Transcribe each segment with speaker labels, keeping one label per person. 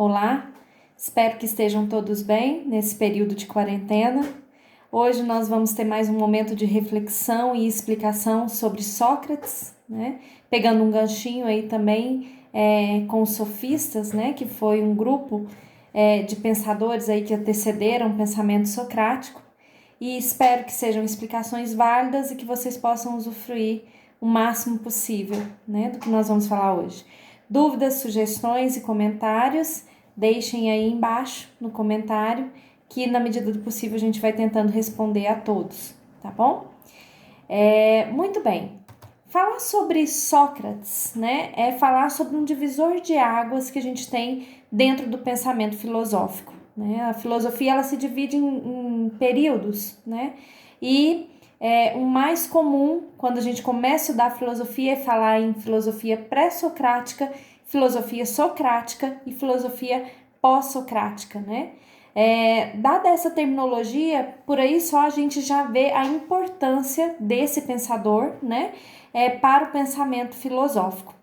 Speaker 1: Olá, espero que estejam todos bem nesse período de quarentena. Hoje nós vamos ter mais um momento de reflexão e explicação sobre Sócrates, né? Pegando um ganchinho aí também com os sofistas, né? Que foi um grupo de pensadores aí que antecederam o pensamento socrático. E espero que sejam explicações válidas e que vocês possam usufruir o máximo possível, né? Do que nós vamos falar hoje. Dúvidas, sugestões e comentários, deixem aí embaixo no comentário, que na medida do possível a gente vai tentando responder a todos, tá bom? Muito bem. Falar sobre Sócrates, né, é falar sobre um divisor de águas que a gente tem dentro do pensamento filosófico, né? A filosofia, ela se divide em períodos, né? E o mais comum, quando a gente começa a estudar filosofia, é falar em filosofia pré-socrática, filosofia socrática e filosofia pós-socrática, né? Dada essa terminologia, por aí só a gente já vê a importância desse pensador, né, para o pensamento filosófico.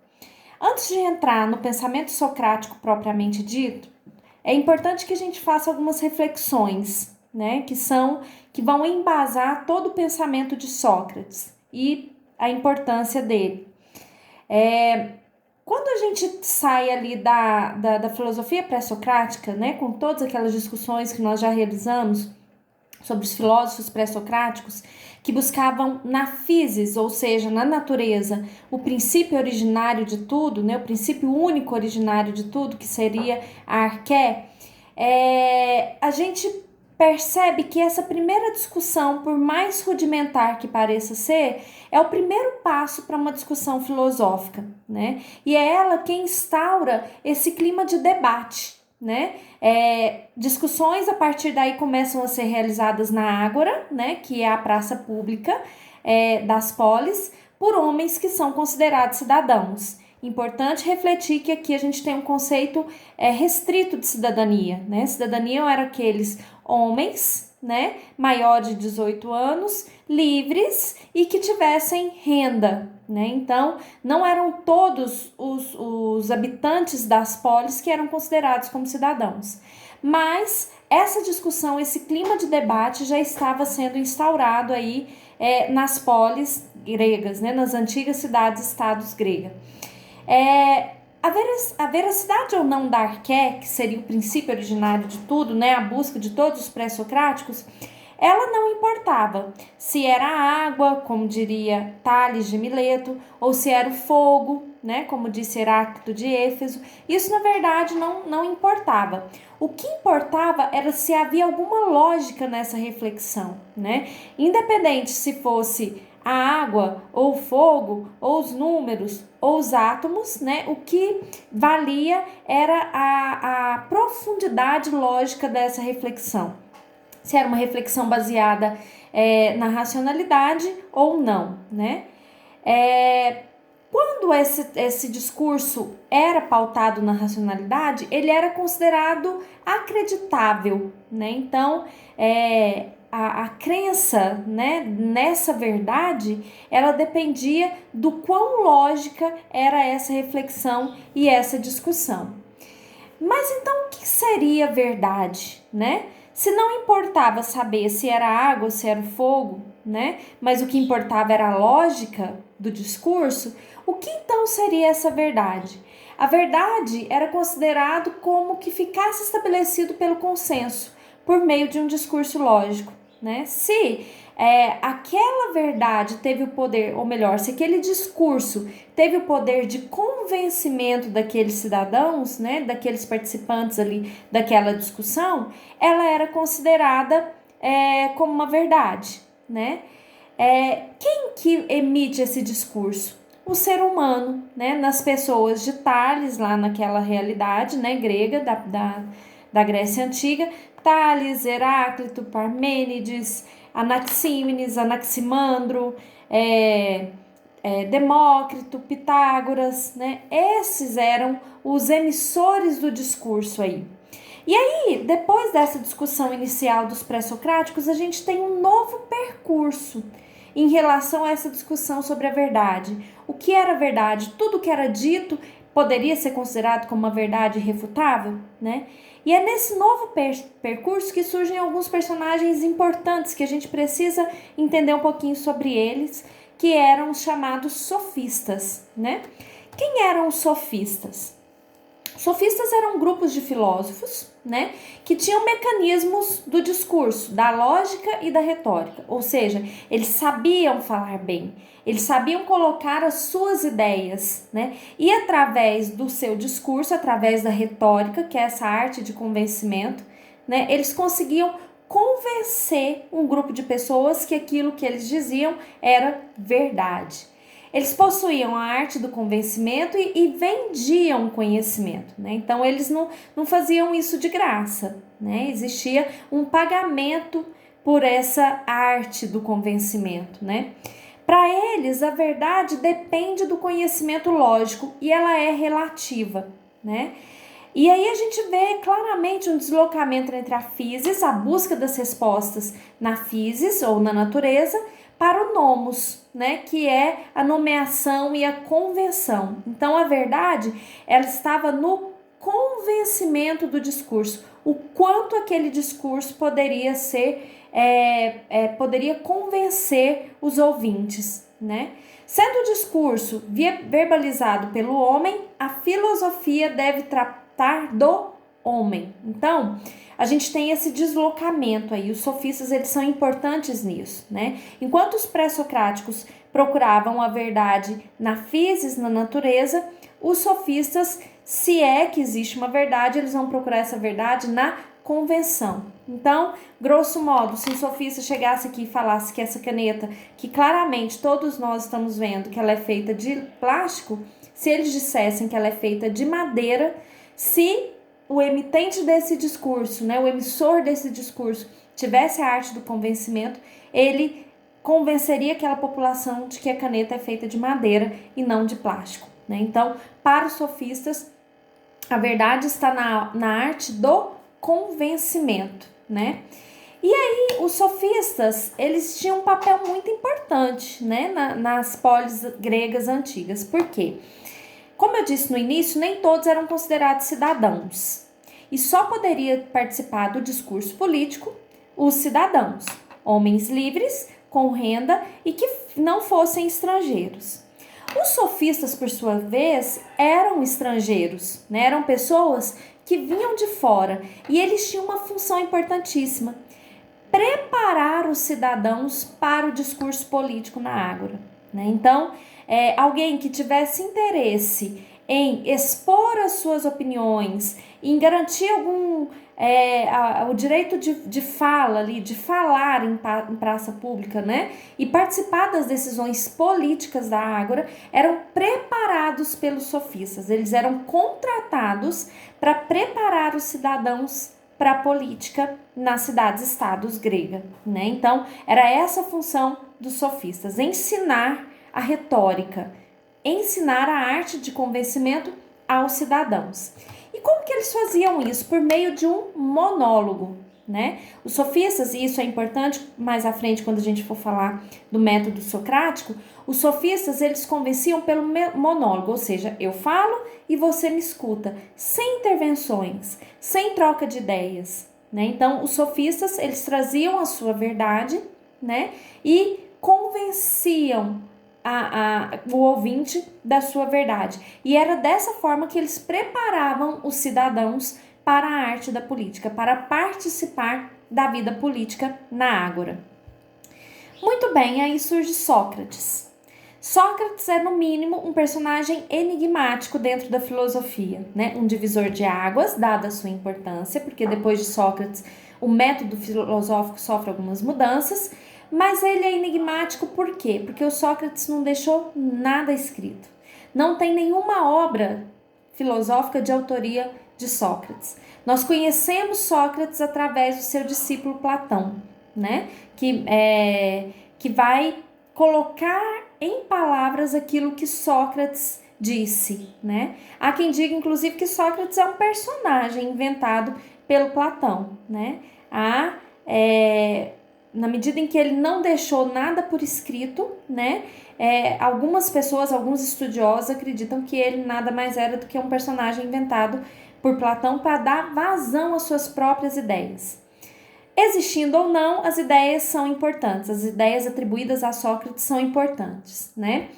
Speaker 1: Antes de entrar no pensamento socrático propriamente dito, é importante que a gente faça algumas reflexões, né, que vão embasar todo o pensamento de Sócrates e a importância dele. Quando a gente sai ali da filosofia pré-socrática, né, com todas aquelas discussões que nós já realizamos sobre os filósofos pré-socráticos, que buscavam na physis, ou seja, na natureza, o princípio originário de tudo, né, o princípio único originário de tudo, que seria a arqué, a gente percebe que essa primeira discussão, por mais rudimentar que pareça ser, é o primeiro passo para uma discussão filosófica, né? E é ela quem instaura esse clima de debate, né? Discussões a partir daí começam a ser realizadas na ágora, né? Que é a praça pública das polis, por homens que são considerados cidadãos. Importante refletir que aqui a gente tem um conceito restrito de cidadania, né? Cidadania eram aqueles homens, né, maiores de 18 anos, livres e que tivessem renda, né? Então, não eram todos os habitantes das polis que eram considerados como cidadãos. Mas essa discussão, esse clima de debate já estava sendo instaurado aí nas polis gregas, né, nas antigas cidades-estados gregas. A veracidade ou não da arqué, que seria o princípio originário de tudo, né, a busca de todos os pré-socráticos, ela não importava se era a água, como diria Tales de Mileto, ou se era o fogo, né, como disse Heráclito de Éfeso. Isso, na verdade, não importava. O que importava era se havia alguma lógica nessa reflexão, né? Independente se fosse a água, ou o fogo, ou os números, ou os átomos, né? O que valia era a profundidade lógica dessa reflexão. Se era uma reflexão baseada na racionalidade ou não, né? Quando esse discurso era pautado na racionalidade, ele era considerado acreditável, né? Então, a crença, né, nessa verdade, ela dependia do quão lógica era essa reflexão e essa discussão. Mas então o que seria verdade, né? Se não importava saber se era água ou se era fogo, né? Mas o que importava era a lógica do discurso, o que então seria essa verdade? A verdade era considerado como que ficasse estabelecido pelo consenso, por meio de um discurso lógico, né? Se aquela verdade teve o poder, ou melhor, se aquele discurso teve o poder de convencimento daqueles cidadãos, né, daqueles participantes ali daquela discussão, ela era considerada como uma verdade, né? Quem que emite esse discurso? O ser humano, né, nas pessoas de Tales, lá naquela realidade, né, grega, da Grécia Antiga, Tales, Heráclito, Parmênides, Anaxímenes, Anaximandro, Demócrito, Pitágoras, né? Esses eram os emissores do discurso aí. E aí, depois dessa discussão inicial dos pré-socráticos, a gente tem um novo percurso em relação a essa discussão sobre a verdade. O que era verdade? Tudo que era dito poderia ser considerado como uma verdade irrefutável, né? E é nesse novo percurso que surgem alguns personagens importantes que a gente precisa entender um pouquinho sobre eles, que eram os chamados sofistas, né? Quem eram os sofistas? Sofistas eram grupos de filósofos, né, que tinham mecanismos do discurso, da lógica e da retórica, ou seja, eles sabiam falar bem, eles sabiam colocar as suas ideias, né, e através do seu discurso, através da retórica, que é essa arte de convencimento, né, eles conseguiam convencer um grupo de pessoas que aquilo que eles diziam era verdade. Eles possuíam a arte do convencimento e vendiam conhecimento, né? Então, eles não faziam isso de graça, né? Existia um pagamento por essa arte do convencimento, né? Para eles, a verdade depende do conhecimento lógico e ela é relativa, né? E aí a gente vê claramente um deslocamento entre a physis, a busca das respostas na physis ou na natureza, para o nomos, né, que é a nomeação e a convenção. Então, a verdade, ela estava no convencimento do discurso, o quanto aquele discurso poderia ser, poderia convencer os ouvintes, né? Sendo o discurso verbalizado pelo homem, a filosofia deve tratar do homem. Então, a gente tem esse deslocamento aí, os sofistas, eles são importantes nisso, né? Enquanto os pré-socráticos procuravam a verdade na physis, na natureza, os sofistas, se é que existe uma verdade, eles vão procurar essa verdade na convenção. Então, grosso modo, se um sofista chegasse aqui e falasse que essa caneta, que claramente todos nós estamos vendo que ela é feita de plástico, se eles dissessem que ela é feita de madeira, se o emitente desse discurso, né, o emissor desse discurso, tivesse a arte do convencimento, ele convenceria aquela população de que a caneta é feita de madeira e não de plástico, né? Então, para os sofistas, a verdade está na arte do convencimento, né? E aí, os sofistas, eles tinham um papel muito importante, né, nas polis gregas antigas. Por quê? Como eu disse no início, nem todos eram considerados cidadãos. E só poderia participar do discurso político os cidadãos, homens livres, com renda e que não fossem estrangeiros. Os sofistas, por sua vez, eram estrangeiros, né? Eram pessoas que vinham de fora e eles tinham uma função importantíssima: preparar os cidadãos para o discurso político na ágora, né? Então, alguém que tivesse interesse em expor as suas opiniões, em garantir o direito de fala ali, de falar em praça pública, né? E participar das decisões políticas da ágora, eram preparados pelos sofistas. Eles eram contratados para preparar os cidadãos para a política nas cidades-estados grega, né? Então, era essa a função dos sofistas: ensinar a retórica, ensinar a arte de convencimento aos cidadãos. E como que eles faziam isso? Por meio de um monólogo, né? Os sofistas, e isso é importante mais à frente quando a gente for falar do método socrático, os sofistas, eles convenciam pelo monólogo, ou seja, eu falo e você me escuta, sem intervenções, sem troca de ideias, né? Então, os sofistas, eles traziam a sua verdade, né? E convenciam o ouvinte da sua verdade. E era dessa forma que eles preparavam os cidadãos para a arte da política, para participar da vida política na ágora. Muito bem, aí surge Sócrates. Sócrates é, no mínimo, um personagem enigmático dentro da filosofia, né? Um divisor de águas, dada a sua importância, porque depois de Sócrates, o método filosófico sofre algumas mudanças, mas ele é enigmático por quê? Porque o Sócrates não deixou nada escrito. Não tem nenhuma obra filosófica de autoria de Sócrates. Nós conhecemos Sócrates através do seu discípulo Platão, né? Que vai colocar em palavras aquilo que Sócrates disse, né? Há quem diga, inclusive, que Sócrates é um personagem inventado pelo Platão, né? Na medida em que ele não deixou nada por escrito, né? algumas pessoas, alguns estudiosos acreditam que ele nada mais era do que um personagem inventado por Platão para dar vazão às suas próprias ideias. Existindo ou não, as ideias são importantes, as ideias atribuídas a Sócrates são importantes, né?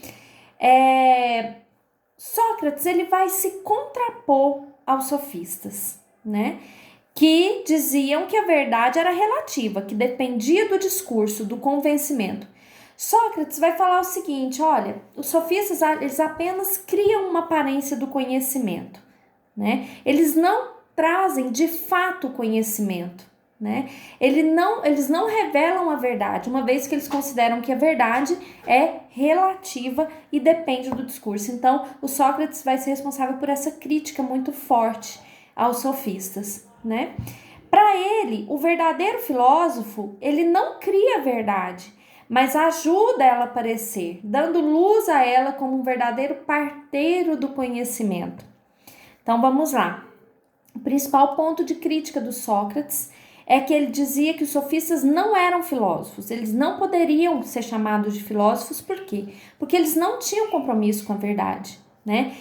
Speaker 1: Sócrates, ele vai se contrapor aos sofistas, né? Que diziam que a verdade era relativa, que dependia do discurso, do convencimento. Sócrates vai falar o seguinte, olha, os sofistas, eles apenas criam uma aparência do conhecimento, né? Eles não trazem de fato conhecimento, né? Eles não revelam a verdade, uma vez que eles consideram que a verdade é relativa e depende do discurso. Então, o Sócrates vai ser responsável por essa crítica muito forte aos sofistas, né? Para ele, o verdadeiro filósofo, ele não cria a verdade, mas ajuda ela a aparecer, dando luz a ela como um verdadeiro parteiro do conhecimento. Então, vamos lá. O principal ponto de crítica do Sócrates é que ele dizia que os sofistas não eram filósofos, eles não poderiam ser chamados de filósofos, por quê? Porque eles não tinham compromisso com a verdade, né?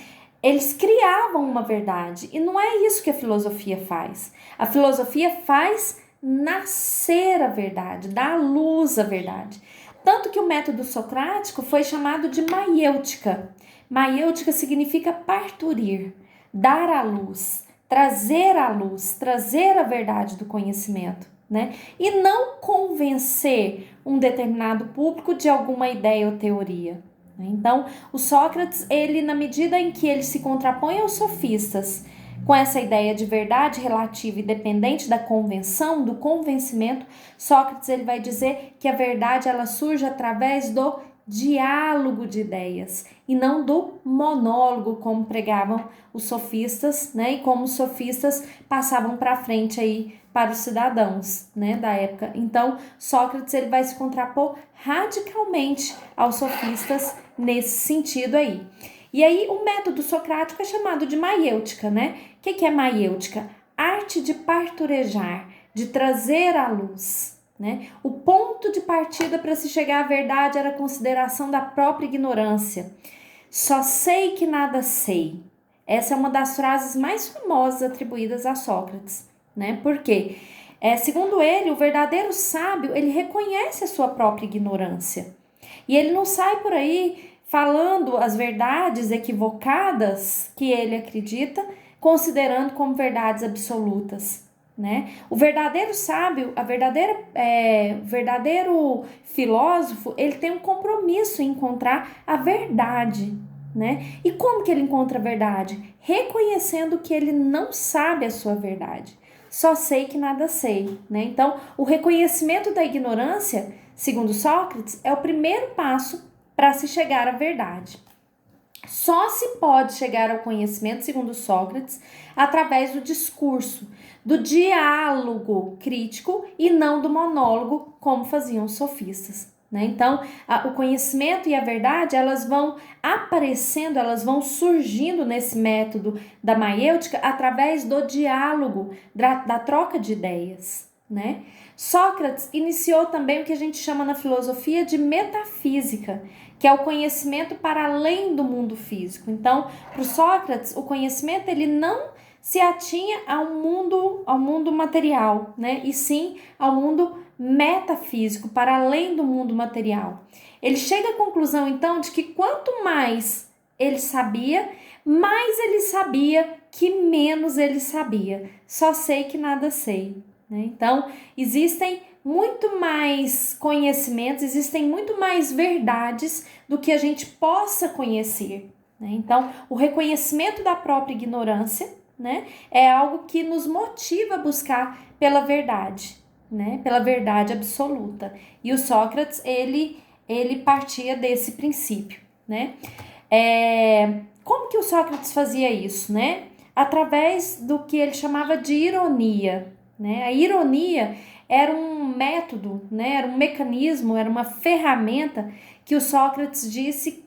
Speaker 1: Eles criavam uma verdade, e não é isso que a filosofia faz. A filosofia faz nascer a verdade, dar luz à verdade. Tanto que o método socrático foi chamado de maiêutica. Maiêutica significa parturir, dar à luz, trazer a verdade do conhecimento, né? E não convencer um determinado público de alguma ideia ou teoria. Então, o Sócrates, ele, na medida em que ele se contrapõe aos sofistas com essa ideia de verdade relativa e dependente da convenção, do convencimento, Sócrates ele vai dizer que a verdade ela surge através do diálogo de ideias e não do monólogo, como pregavam os sofistas, né? E como os sofistas passavam para frente aí para os cidadãos, né, da época. Então, Sócrates ele vai se contrapor radicalmente aos sofistas nesse sentido aí. E aí, o método socrático é chamado de maiêutica, né? O que é maiêutica? Arte de parturejar, de trazer à luz, né? O ponto de partida para se chegar à verdade era a consideração da própria ignorância. Só sei que nada sei. Essa é uma das frases mais famosas atribuídas a Sócrates, né? Por quê? Segundo ele, o verdadeiro sábio, ele reconhece a sua própria ignorância. E ele não sai por aí falando as verdades equivocadas que ele acredita, considerando como verdades absolutas, né? O verdadeiro sábio, o verdadeiro filósofo, ele tem um compromisso em encontrar a verdade, né? E como que ele encontra a verdade? Reconhecendo que ele não sabe a sua verdade. Só sei que nada sei, né? Então, o reconhecimento da ignorância, segundo Sócrates, é o primeiro passo para se chegar à verdade. Só se pode chegar ao conhecimento, segundo Sócrates, através do discurso, do diálogo crítico e não do monólogo, como faziam os sofistas, né? Então, o conhecimento e a verdade, elas vão aparecendo, elas vão surgindo nesse método da maiêutica através do diálogo, da troca de ideias, né? Sócrates iniciou também o que a gente chama na filosofia de metafísica, que é o conhecimento para além do mundo físico. Então, para o Sócrates, o conhecimento ele não se atinha ao mundo material, né? E sim ao mundo metafísico, para além do mundo material. Ele chega à conclusão, então, de que quanto mais ele sabia, mais ele sabia que menos ele sabia. Só sei que nada sei, né? Então, existem muito mais conhecimentos, existem muito mais verdades do que a gente possa conhecer, né? Então, o reconhecimento da própria ignorância, né, é algo que nos motiva a buscar pela verdade, né, pela verdade absoluta. E o Sócrates, ele partia desse princípio, né? Como que o Sócrates fazia isso, né? Através do que ele chamava de ironia, né? A ironia era um método, né? Era um mecanismo, era uma ferramenta que o Sócrates disse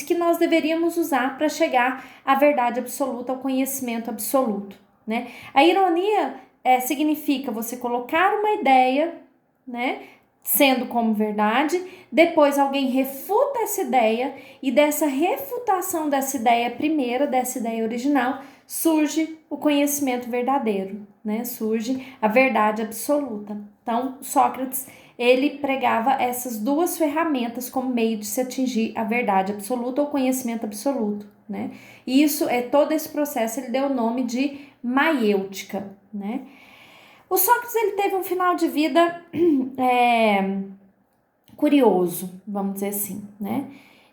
Speaker 1: que nós deveríamos usar para chegar à verdade absoluta, ao conhecimento absoluto, né? A ironia significa você colocar uma ideia, né? sendo como verdade, depois alguém refuta essa ideia e dessa refutação dessa ideia primeira, dessa ideia original, surge o conhecimento verdadeiro, né? Surge a verdade absoluta. Então, Sócrates, ele pregava essas duas ferramentas como meio de se atingir a verdade absoluta ou conhecimento absoluto, né? E isso todo esse processo ele deu o nome de maiêutica, né? O Sócrates ele teve um final de vida curioso, vamos dizer assim, né?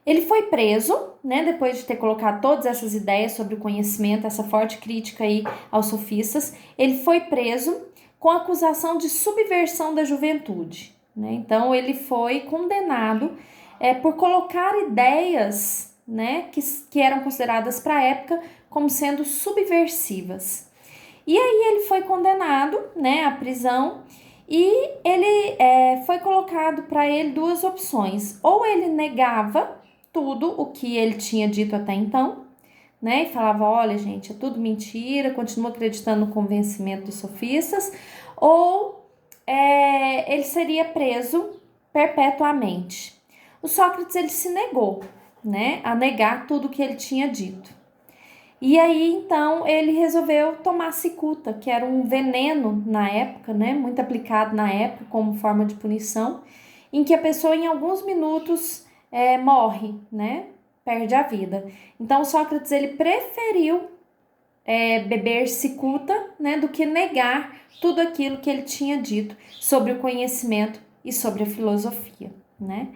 Speaker 1: Ele foi preso, né, depois de ter colocado todas essas ideias sobre o conhecimento, essa forte crítica aí aos sofistas, ele foi preso com acusação de subversão da juventude, né? Então ele foi condenado por colocar ideias, né, que eram consideradas para a época como sendo subversivas. E aí ele foi condenado, né, à prisão. E ele foi colocado para ele duas opções. Ou ele negava tudo o que ele tinha dito até então, né? E falava, olha, gente, é tudo mentira, continua acreditando no convencimento dos sofistas. Ou ele seria preso perpetuamente. O Sócrates, ele se negou, né? A negar tudo o que ele tinha dito. E aí, então, ele resolveu tomar cicuta, que era um veneno na época, né? Muito aplicado na época como forma de punição, em que a pessoa, em alguns minutos, morre, né? Perde a vida. Então, Sócrates, ele preferiu beber cicuta, né? Do que negar tudo aquilo que ele tinha dito sobre o conhecimento e sobre a filosofia, né?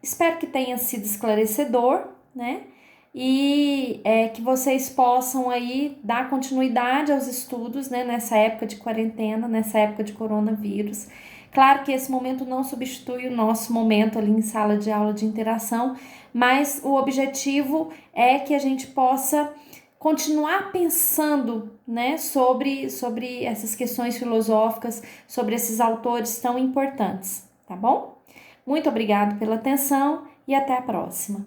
Speaker 1: Espero que tenha sido esclarecedor, né? E que vocês possam aí dar continuidade aos estudos, né, nessa época de quarentena, nessa época de coronavírus. Claro que esse momento não substitui o nosso momento ali em sala de aula de interação, mas o objetivo é que a gente possa continuar pensando, né, sobre essas questões filosóficas, sobre esses autores tão importantes, tá bom? Muito obrigado pela atenção e até a próxima.